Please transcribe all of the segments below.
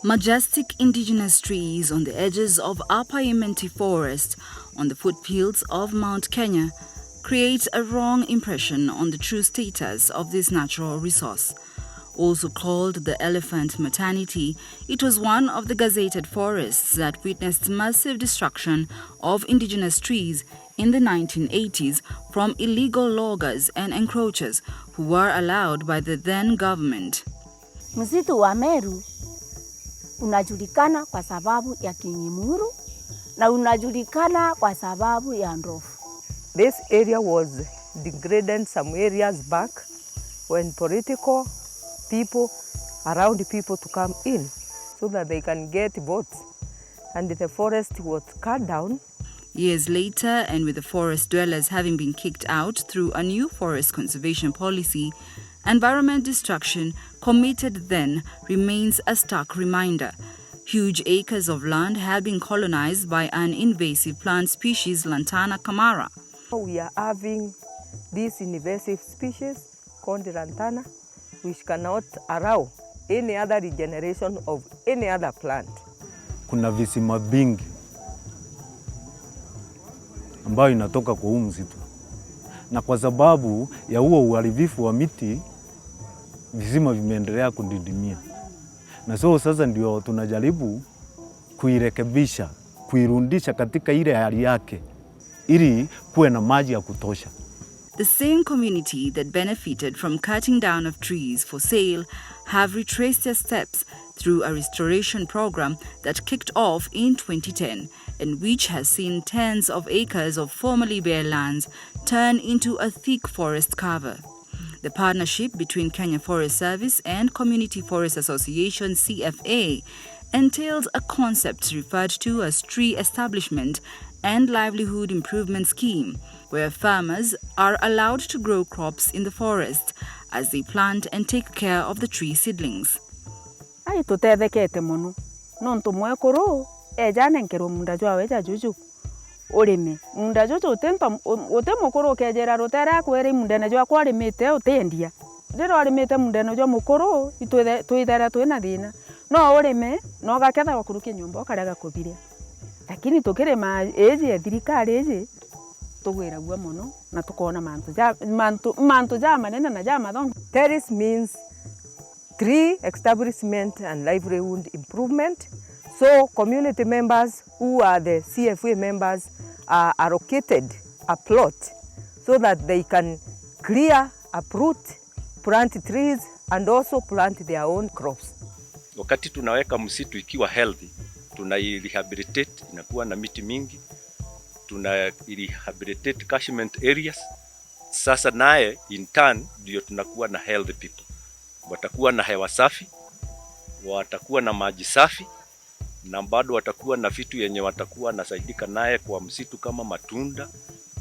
Majestic indigenous trees on the edges of Upper Imenti Forest on the foothills of Mount Kenya create a wrong impression on the true status of this natural resource. Also called the elephant maternity, it was one of the gazetted forests that witnessed massive destruction of indigenous trees in the 1980s from illegal loggers and encroachers who were allowed by the then government. Msitu wa Meru unajulikana kwa sababu ya kinyimuru na unajulikana kwa sababu ya ndovu. This area was degraded some areas back when political people around people to come in so that they can get votes, and the forest was cut down. Years later, and with the forest dwellers having been kicked out through a new forest conservation policy, environment destruction committed then remains a stark reminder. Huge acres of land have been colonized by an invasive plant species, Lantana camara. We are having this invasive species called Lantana, which cannot allow any other regeneration of any other plant. Kuna visima vingi ambayo inatoka kwa huu msitu, na kwa sababu ya huo uharibifu wa miti visima vimeendelea kudidimia, na sasa ndio tunajaribu kuirekebisha, kuirudisha katika ile hali yake ili kuwe na maji ya kutosha. The same community that benefited from cutting down of trees for sale have retraced their steps through a restoration program that kicked off in 2010 and which has seen tens of acres of formerly bare lands turn into a thick forest cover. The partnership between Kenya Forest Service and Community Forest Association CFA entails a concept referred to as tree establishment and livelihood improvement scheme, where farmers are allowed to grow crops in the forest as they plant and take care of the tree seedlings. Ai tutethekete muno nontu mwekuru ejane nkero munda jwa weja juju urime munda juju utemukuru kejera rutera kwere munda ne jwa kwarimite utendia ndiro arimite munda ne jwa mukuru tuithera twina thina no urime no gaketha gakurukia nyumba karega kubiria lakini tukirima eji thirikari eji tugwira gwa muno na tukona mantu ja manene na ja mathongo. Terrace means tree establishment and livelihood improvement. So community members who are the CFA members are allocated a plot so that they can clear, uproot, plant trees and also plant their own crops. Wakati tunaweka msitu ikiwa healthy, tunai-rehabilitate, inakuwa na miti mingi, tuna-rehabilitate catchment areas. Sasa naye in turn ndio tunakuwa na healthy people. Watakuwa na hewa safi, watakuwa na maji safi, na bado watakuwa na vitu yenye watakuwa nasaidika naye kwa msitu kama matunda,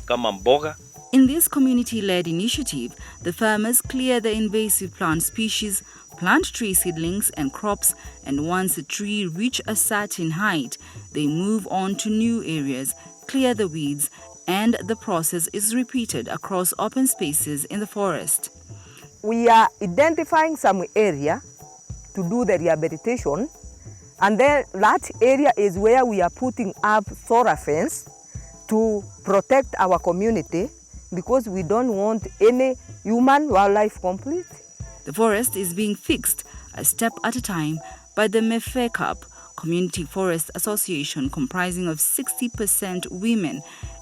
kama mboga. In this community-led initiative, the farmers clear the invasive plant species, plant tree seedlings and crops, and once the tree reach a certain height, they move on to new areas, clear the weeds, and the process is repeated across open spaces in the forest. We are identifying some area to do the rehabilitation, and then that area is where we are putting up solar fence to protect our community because we don't want any human-wildlife conflict. The forest is being fixed a step at a time by the MEFECAP, Community Forest Association comprising of 60% women,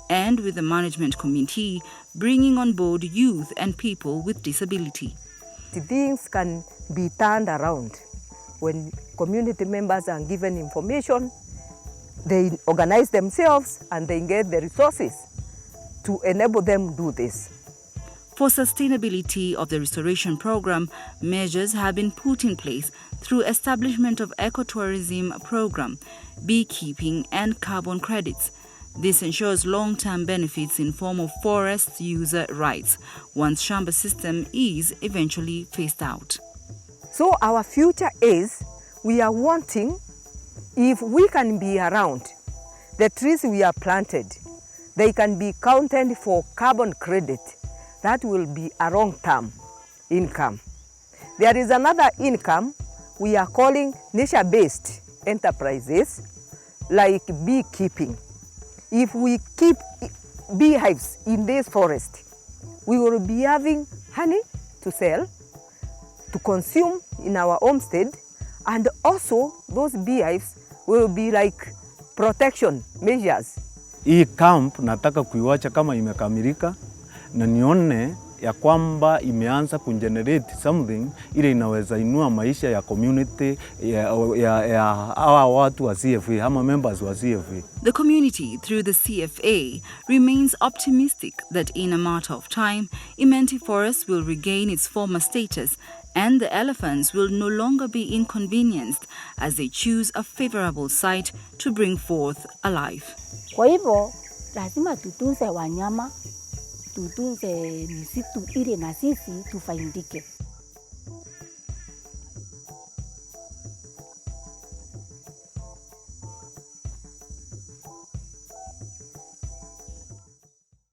and with the management committee bringing on board youth and people with disability. Things can be turned around when community members are given information, they organize themselves and they get the resources to enable them do this. For sustainability of the restoration program, measures have been put in place through establishment of ecotourism program, beekeeping and carbon credits. This ensures long-term benefits in form of forest user rights once shamba system is eventually phased out. So our future is, we are wanting, if we can be around, the trees we are planted, they can be counted for carbon credit. That will be a long-term income. There is another income we are calling nature-based enterprises like beekeeping. If we keep beehives in this forest, we will be having honey to sell, to consume in our homestead, and also those beehives will be like protection measures. Hii camp nataka kuiwacha kama imekamilika na nione ya kwamba imeanza kugenerate something ile inaweza inua maisha ya community ya hawa watu wa CFA ama members wa CFA. The community through the CFA remains optimistic that in a matter of time, Imenti Forest will regain its former status and the elephants will no longer be inconvenienced as they choose a favorable site to bring forth a life. Kwa hivyo lazima tutunze wanyama, tutunze misitu ili na sisi tufaidike.